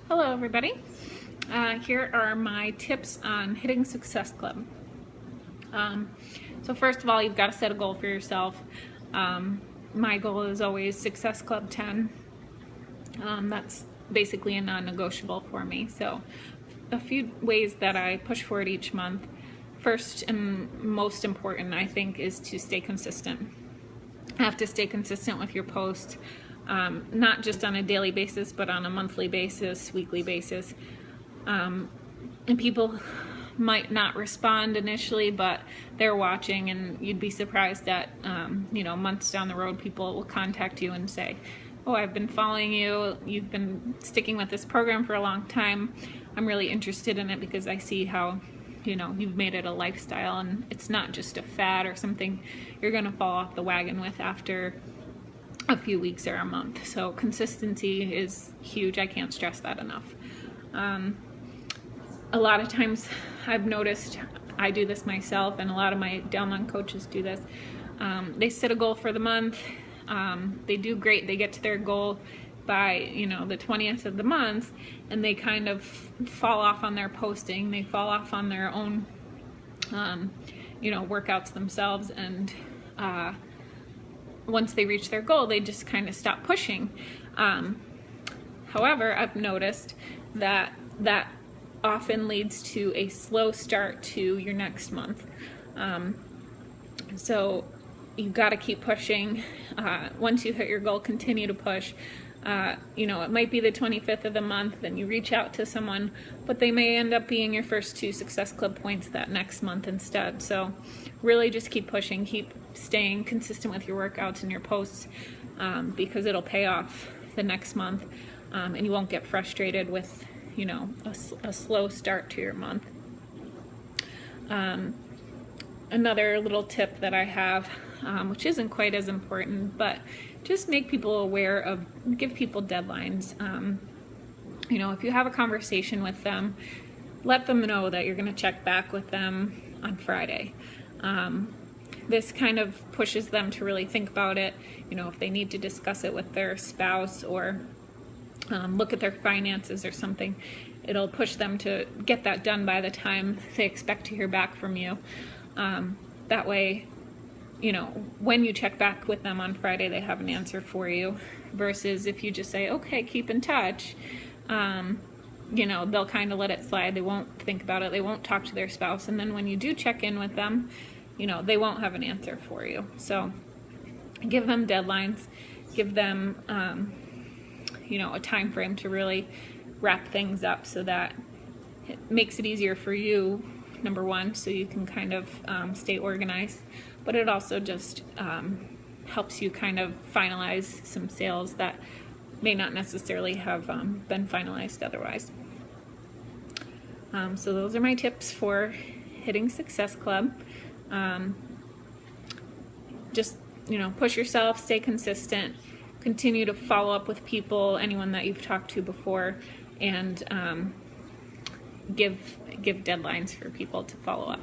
Hello everybody. Here are my tips on hitting Success Club. So first of all, you've got to set a goal for yourself. My goal is always Success Club 10. That's basically a non-negotiable for me. So a few ways that I push for it each month. First and most important, I think, is to stay consistent. You have to stay consistent with your posts. Not just on a daily basis, but on a monthly basis, weekly basis. And people might not respond initially, but they're watching, and you'd be surprised that, months down the road, people will contact you and say, oh, I've been following you, you've been sticking with this program for a long time, I'm really interested in it because I see how, you've made it a lifestyle, and it's not just a fad or something you're gonna fall off the wagon with after a few weeks or a month. So consistency is huge. I can't stress that enough. A lot of times I've noticed, I do this myself, and a lot of my downline coaches do this. They set a goal for the month. They do great. They get to their goal by the 20th of the month, and they kind of fall off on their posting. They fall off on their own workouts themselves, and once they reach their goal, they just kind of stop pushing. However, I've noticed that often leads to a slow start to your next month. So you've got to keep pushing. Once you hit your goal, continue to push. It might be the 25th of the month and you reach out to someone, but they may end up being your first 2 Success Club points that next month instead. So really just keep pushing, keep staying consistent with your workouts and your posts, because it'll pay off the next month, and you won't get frustrated with a slow start to your month. Another little tip that I have, which isn't quite as important, but just make people aware of, give people deadlines. If you have a conversation with them, let them know that you're going to check back with them on Friday. This kind of pushes them to really think about it, if they need to discuss it with their spouse or look at their finances or something. It'll push them to get that done by the time they expect to hear back from you. That way, when you check back with them on Friday, they have an answer for you, versus if you just say, okay, keep in touch, they'll kind of let it slide. They won't think about it. They won't talk to their spouse. And then when you do check in with them, they won't have an answer for you. So give them deadlines, give them, a time frame to really wrap things up, so that it makes it easier for you, number one, so you can kind of stay organized, but it also just helps you kind of finalize some sales that may not necessarily have been finalized otherwise. So those are my tips for hitting Success Club. Just push yourself, stay consistent, continue to follow up with people, anyone that you've talked to before, and give deadlines for people to follow up.